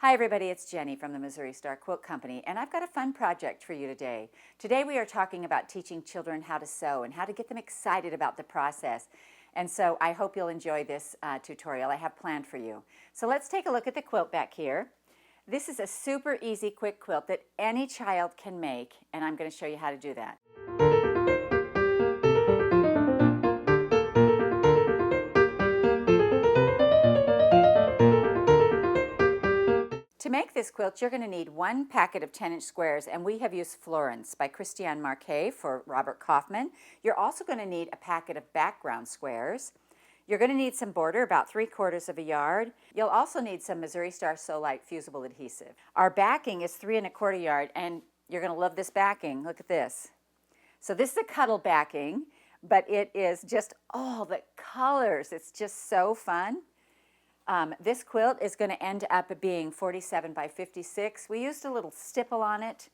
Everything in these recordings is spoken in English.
Hi everybody, it's Jenny from the Missouri Star Quilt Company, and I've got a fun project for you today. Today we are talking about teaching children how to sew and how to get them excited about the process. And so I hope you'll enjoy this tutorial I have planned for you. So let's take a look at the quilt back here. This is a super easy quick quilt that any child can make, and I'm going to show you how to do that. To make this quilt, you're going to need one packet of 10-inch squares, and we have used Florence by Christiane Marquet for Robert Kaufman. You're also going to need a packet of background squares. You're going to need some border, about 3/4 of a yard. You'll also need some Missouri Star Sew Light fusible adhesive. Our backing is 3 1/4 yard, and you're going to love this backing. Look at this. So this is a cuddle backing, but it is just all the colors. It's just so fun. This quilt is going to end up being 47 by 56. We used a little stipple on it,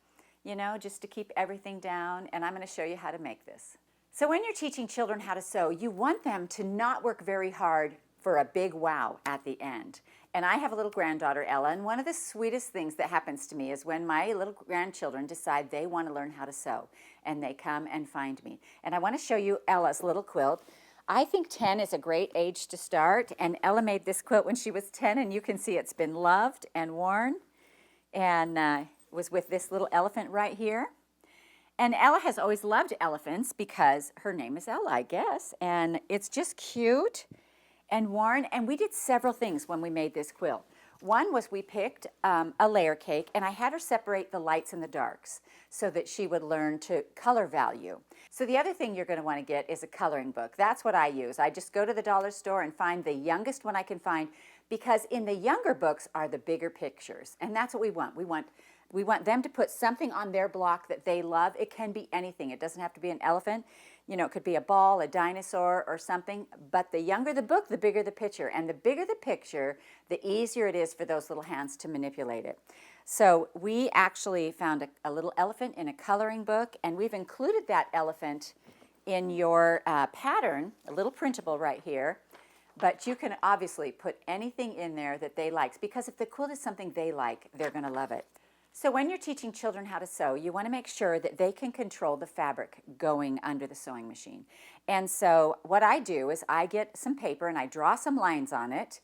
just to keep everything down, and I'm going to show you how to make this. So when you're teaching children how to sew, you want them to not work very hard for a big wow at the end. And I have a little granddaughter, Ella, and one of the sweetest things that happens to me is when my little grandchildren decide they want to learn how to sew, and they come and find me. And I want to show you Ella's little quilt. I think 10 is a great age to start, and Ella made this quilt when she was 10, and you can see it's been loved and worn, and was with this little elephant right here. And Ella has always loved elephants because her name is Ella, I guess, and it's just cute and worn, and we did several things when we made this quilt. One was we picked a layer cake, and I had her separate the lights and the darks so that she would learn to color value. So the other thing you're going to want to get is a coloring book. That's what I use. I just go to the dollar store and find the youngest one I can find, because in the younger books are the bigger pictures, and that's what we want. We want them to put something on their block that they love. It can be anything. It doesn't have to be an elephant. It could be a ball, a dinosaur, or something. But the younger the book, the bigger the picture. And the bigger the picture, the easier it is for those little hands to manipulate it. So we actually found a little elephant in a coloring book, and we've included that elephant in your pattern, a little printable right here. But you can obviously put anything in there that they like, because if the quilt is something they like, they're going to love it. So when you're teaching children how to sew, you want to make sure that they can control the fabric going under the sewing machine. And so what I do is I get some paper and I draw some lines on it,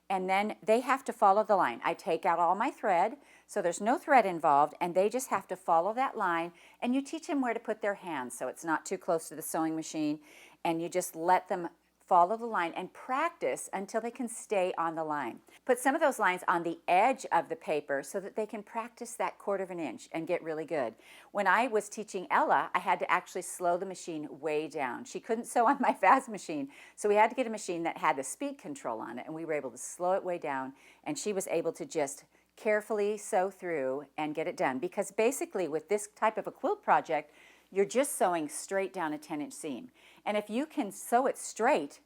and then they have to follow the line. I take out all my thread, so there's no thread involved, and they just have to follow that line, and you teach them where to put their hands so it's not too close to the sewing machine, and you just let them follow the line and practice until they can stay on the line. Put some of those lines on the edge of the paper so that they can practice that 1/4 inch and get really good. When I was teaching Ella, I had to actually slow the machine way down. She couldn't sew on my fast machine, so we had to get a machine that had the speed control on it, and we were able to slow it way down, and she was able to just carefully sew through and get it done. Because basically with this type of a quilt project, you're just sewing straight down a 10-inch seam. And if you can sew it straight,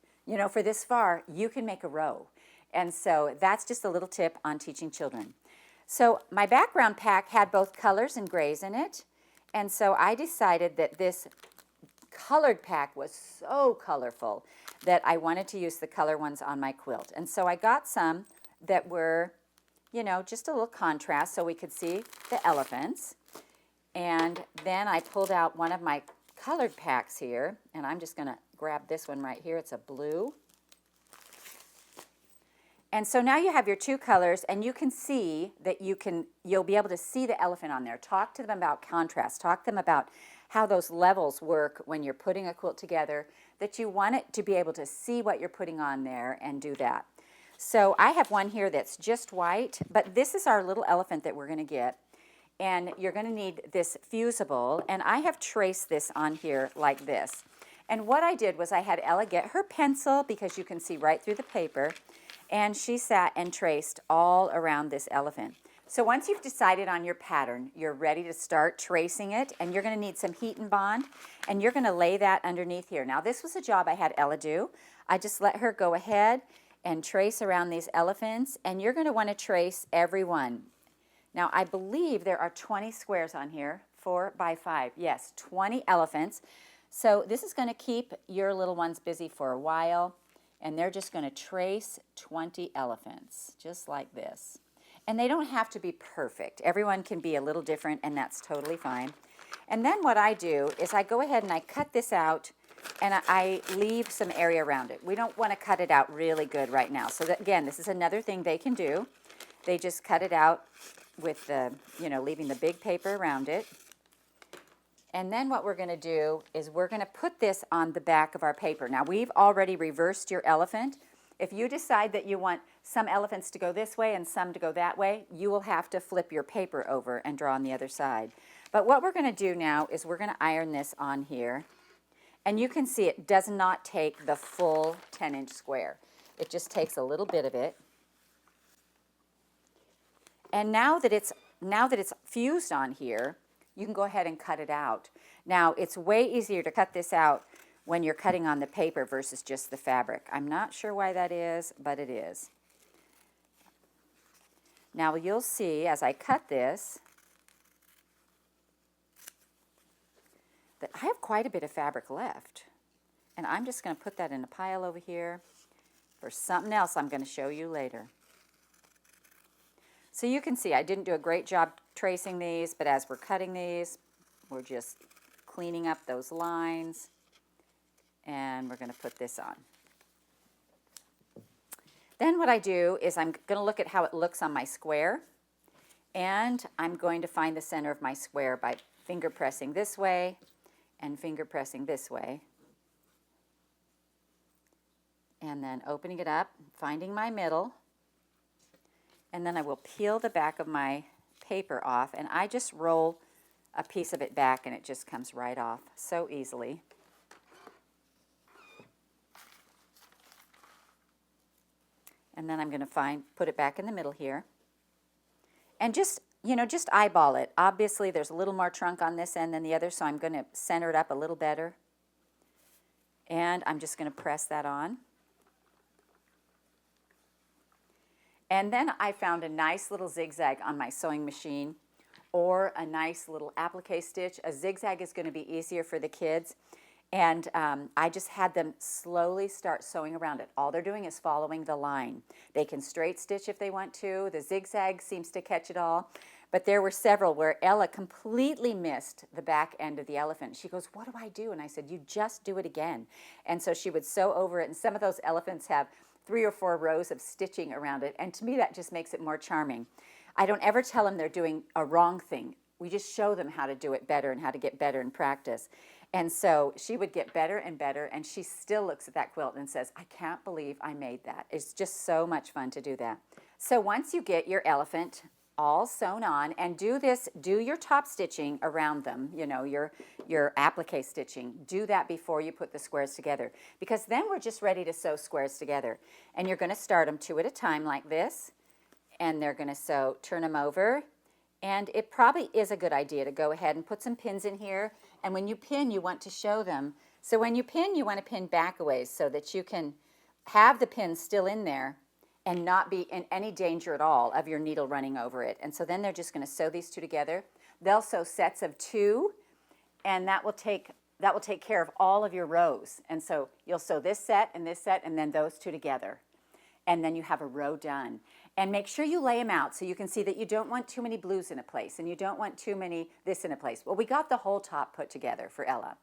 for this far, you can make a row. And so that's just a little tip on teaching children. So my background pack had both colors and grays in it. And so I decided that this colored pack was so colorful that I wanted to use the color ones on my quilt. And so I got some that were, just a little contrast so we could see the elephants. And then I pulled out one of my colored packs here, and I'm just going to grab this one right here. It's a blue. And so now you have your two colors, and you can see that you'll be able to see the elephant on there. Talk to them about contrast. Talk to them about how those levels work when you're putting a quilt together, that you want it to be able to see what you're putting on there and do that. So I have one here that's just white, but this is our little elephant that we're going to get. And you're going to need this fusible, and I have traced this on here like this. And what I did was I had Ella get her pencil, because you can see right through the paper, and she sat and traced all around this elephant. So once you've decided on your pattern, you're ready to start tracing it, and you're going to need some heat and bond, and you're going to lay that underneath here. Now this was a job I had Ella do. I just let her go ahead and trace around these elephants, and you're going to want to trace every one. Now, I believe there are 20 squares on here, 4 by 5. Yes, 20 elephants. So this is going to keep your little ones busy for a while, and they're just going to trace 20 elephants, just like this. And they don't have to be perfect. Everyone can be a little different, and that's totally fine. And then what I do is I go ahead and I cut this out, and I leave some area around it. We don't want to cut it out really good right now. So that, again, this is another thing they can do. They just cut it out with the, leaving the big paper around it. And then what we're going to do is we're going to put this on the back of our paper. Now, we've already reversed your elephant. If you decide that you want some elephants to go this way and some to go that way, you will have to flip your paper over and draw on the other side. But what we're going to do now is we're going to iron this on here. And you can see it does not take the full 10-inch square. It just takes a little bit of it. And now that it's fused on here, you can go ahead and cut it out. Now, it's way easier to cut this out when you're cutting on the paper versus just the fabric. I'm not sure why that is, but it is. Now, you'll see as I cut this that I have quite a bit of fabric left. And I'm just going to put that in a pile over here for something else I'm going to show you later. So you can see I didn't do a great job tracing these, but as we're cutting these, we're just cleaning up those lines, and we're going to put this on. Then what I do is I'm going to look at how it looks on my square, and I'm going to find the center of my square by finger pressing this way and finger pressing this way, and then opening it up, finding my middle, and then I will peel the back of my paper off, and I just roll a piece of it back and it just comes right off so easily. And then I'm going to put it back in the middle here, and just eyeball it. Obviously there's a little more trunk on this end than the other, so I'm going to center it up a little better, and I'm just going to press that on. And then I found a nice little zigzag on my sewing machine, or a nice little applique stitch. A zigzag is going to be easier for the kids. And I just had them slowly start sewing around it. All they're doing is following the line. They can straight stitch if they want to. The zigzag seems to catch it all. But there were several where Ella completely missed the back end of the elephant. She goes, "What do I do?" And I said, "You just do it again." And so she would sew over it. And some of those elephants have 3 or 4 rows of stitching around it. And to me, that just makes it more charming. I don't ever tell them they're doing a wrong thing. We just show them how to do it better and how to get better in practice. And so she would get better and better, and she still looks at that quilt and says, "I can't believe I made that." It's just so much fun to do that. So once you get your elephant all sewn on, and do your top stitching around them, your applique stitching. Do that before you put the squares together, because then we're just ready to sew squares together. And you're going to start them 2 at a time like this, and they're going to turn them over. And it probably is a good idea to go ahead and put some pins in here. And when you pin, you want to show them. So when you pin, you want to pin back a ways so that you can have the pins still in there and not be in any danger at all of your needle running over it. And so then they're just going to sew these 2 together. They'll sew sets of 2, and that will take care of all of your rows. And so you'll sew this set, and then those 2 together. And then you have a row done. And make sure you lay them out so you can see that you don't want too many blues in a place, and you don't want too many this in a place. Well, we got the whole top put together for Ella.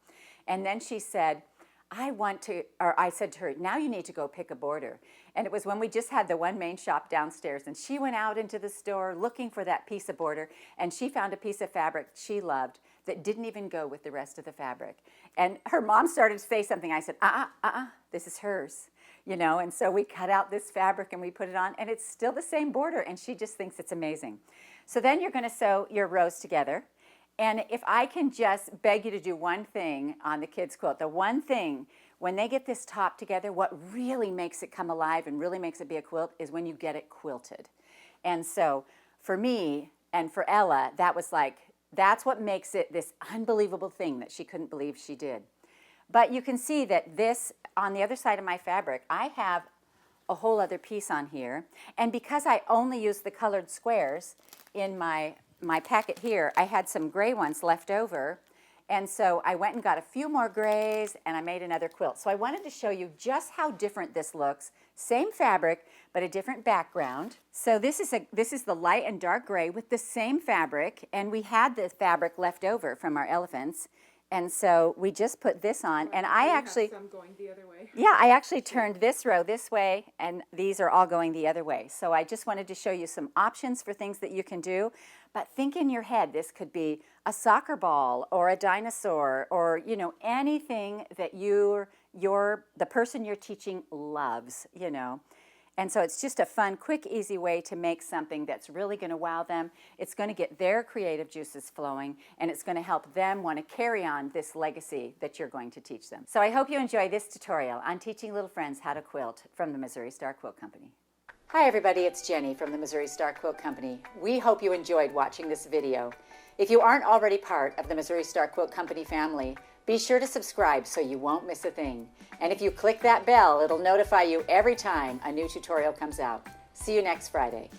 And then she said, I said to her, "Now you need to go pick a border." And it was when we just had the one main shop downstairs, and she went out into the store looking for that piece of border, and she found a piece of fabric she loved that didn't even go with the rest of the fabric. And her mom started to say something. I said, this is hers. And so we cut out this fabric and we put it on, and it's still the same border, and she just thinks it's amazing. So then you're going to sew your rows together. And if I can just beg you to do one thing on the kids' quilt, the one thing, when they get this top together, what really makes it come alive and really makes it be a quilt is when you get it quilted. And so for me and for Ella, that's what makes it this unbelievable thing that she couldn't believe she did. But you can see that this, on the other side of my fabric, I have a whole other piece on here. And because I only use the colored squares in my packet here, I had some gray ones left over. And so I went and got a few more grays and I made another quilt. So I wanted to show you just how different this looks. Same fabric, but a different background. So this is the light and dark gray with the same fabric, and we had the fabric left over from our elephants. And so we just put this on, and I actually, some going the other way. yeah, I actually turned this row this way, and these are all going the other way. So I just wanted to show you some options for things that you can do. But think in your head, this could be a soccer ball or a dinosaur, or you know, anything that the person you're teaching loves, you know. And so it's just a fun, quick, easy way to make something that's really going to wow them. It's going to get their creative juices flowing, and it's going to help them want to carry on this legacy that you're going to teach them. So I hope you enjoy this tutorial on teaching little friends how to quilt from the Missouri Star Quilt Company. Hi everybody, it's Jenny from the Missouri Star Quilt Company. We hope you enjoyed watching this video. If you aren't already part of the Missouri Star Quilt Company family, be sure to subscribe so you won't miss a thing. And if you click that bell, it'll notify you every time a new tutorial comes out. See you next Friday.